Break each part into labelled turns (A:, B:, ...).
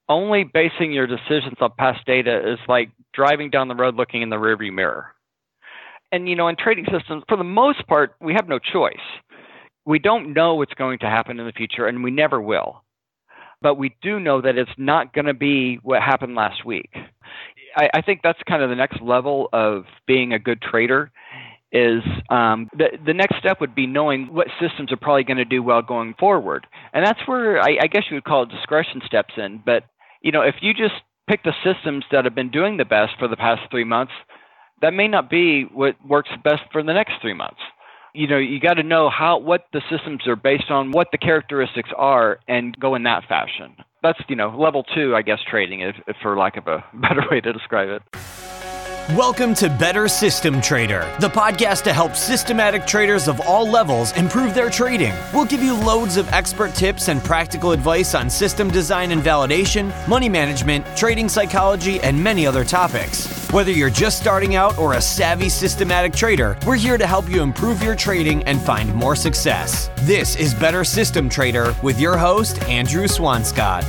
A: only basing your decisions on past data is like driving down the road looking in the rearview mirror. And, in trading systems, for the most part, we have no choice. We don't know what's going to happen in the future, and we never will. But we do know that it's not going to be what happened last week. I think that's kind of the next level of being a good trader is the next step would be knowing what systems are probably going to do well going forward. And that's where I guess you would call it discretion steps in. But, if you just pick the systems that have been doing the best for the past 3 months, that may not be what works best for the next 3 months. You got to know what the systems are based on, what the characteristics are, and go in that fashion. That's, level 2, I guess, trading, if for lack of a better way to describe it.
B: Welcome to Better System Trader, the podcast to help systematic traders of all levels improve their trading. We'll give you loads of expert tips and practical advice on system design and validation, money management, trading psychology, and many other topics. Whether you're just starting out or a savvy systematic trader, we're here to help you improve your trading and find more success. This is Better System Trader with your host, Andrew Swanscott.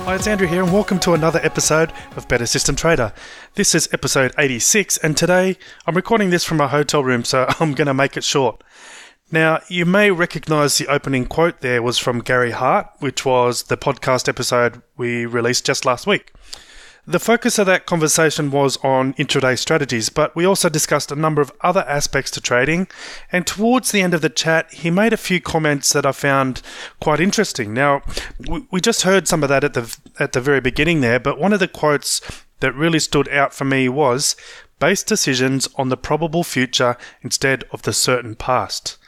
C: Hi, it's Andrew here and welcome to another episode of Better System Trader. This is episode 86 and today I'm recording this from a hotel room, so I'm going to make it short. Now, you may recognise the opening quote there was from Gary Hart, which was the podcast episode we released just last week. The focus of that conversation was on intraday strategies, but we also discussed a number of other aspects to trading, and towards the end of the chat, he made a few comments that I found quite interesting. Now, we just heard some of that at the very beginning there, but one of the quotes that really stood out for me was, "Base decisions on the probable future instead of the certain past."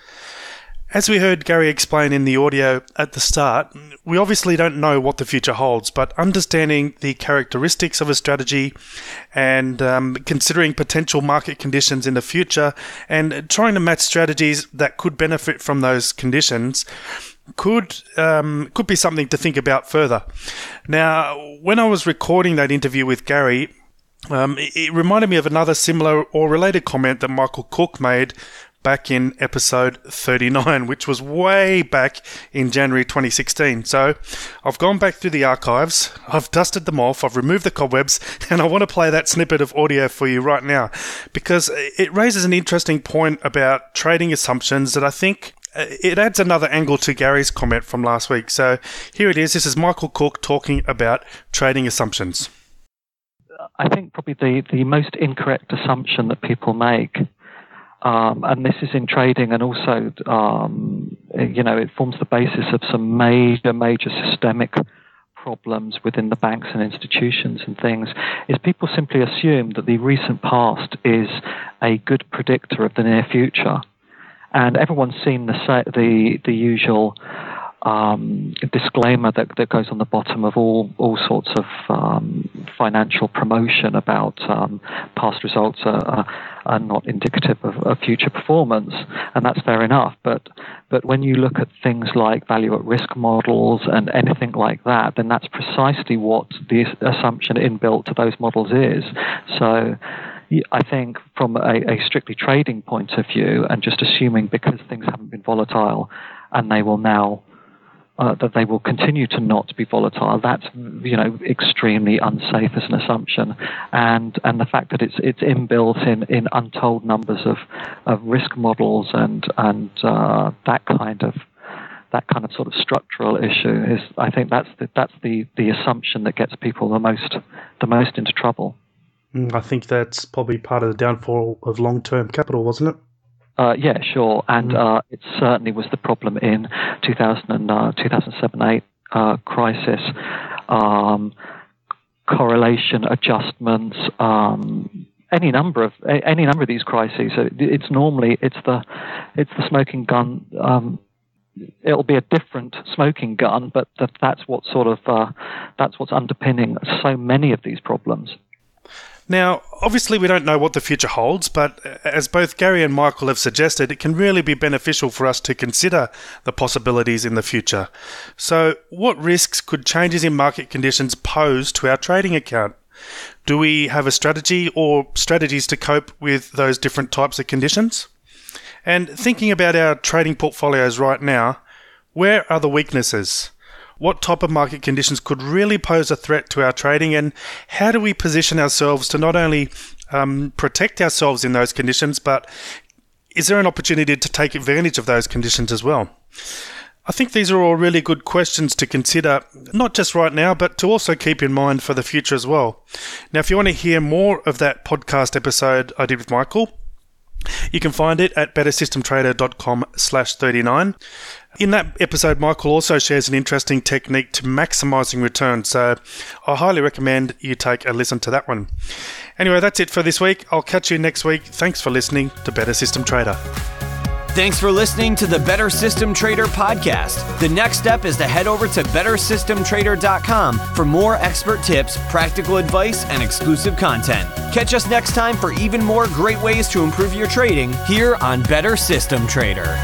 C: As we heard Gary explain in the audio at the start, we obviously don't know what the future holds, but understanding the characteristics of a strategy and considering potential market conditions in the future and trying to match strategies that could benefit from those conditions could be something to think about further. Now, when I was recording that interview with Gary, it reminded me of another similar or related comment that Michael Cook made back in episode 39, which was way back in January 2016. So I've gone back through the archives, I've dusted them off, I've removed the cobwebs, and I want to play that snippet of audio for you right now because it raises an interesting point about trading assumptions that I think it adds another angle to Gary's comment from last week. So here it is. This is Michael Cook talking about trading assumptions.
D: I think probably the most incorrect assumption that people make, and this is in trading and also, it forms the basis of some major systemic problems within the banks and institutions and things, is people simply assume that the recent past is a good predictor of the near future. And everyone's seen the usual disclaimer that goes on the bottom of all sorts of financial promotion about past results are not indicative of future performance, and that's fair enough. But when you look at things like value at risk models and anything like that, then that's precisely what the assumption inbuilt to those models is. So I think from a strictly trading point of view, and just assuming because things haven't been volatile and they will now that they will continue to not be volatile, that's extremely unsafe as an assumption, and the fact that it's inbuilt in untold numbers of risk models and that kind of sort of structural issue is, I think that's the assumption that gets people the most into trouble.
C: I think that's probably part of the downfall of long-term capital, wasn't it?
D: Yeah, sure. And it certainly was the problem in 2007-8 crisis. Correlation adjustments, any number of these crises. It's the smoking gun. It'll be a different smoking gun, but that's what's underpinning so many of these problems.
C: Now, obviously we don't know what the future holds, but as both Gary and Michael have suggested, it can really be beneficial for us to consider the possibilities in the future. So, what risks could changes in market conditions pose to our trading account? Do we have a strategy or strategies to cope with those different types of conditions? And thinking about our trading portfolios right now, where are the weaknesses? What type of market conditions could really pose a threat to our trading, and how do we position ourselves to not only protect ourselves in those conditions, but is there an opportunity to take advantage of those conditions as well? I think these are all really good questions to consider, not just right now, but to also keep in mind for the future as well. Now, if you want to hear more of that podcast episode I did with Michael, you can find it at bettersystemtrader.com/39. In that episode, Michael also shares an interesting technique to maximizing returns, so I highly recommend you take a listen to that one. Anyway, that's it for this week. I'll catch you next week. Thanks for listening to Better System Trader.
B: Thanks for listening to the Better System Trader podcast. The next step is to head over to bettersystemtrader.com for more expert tips, practical advice, and exclusive content. Catch us next time for even more great ways to improve your trading here on Better System Trader.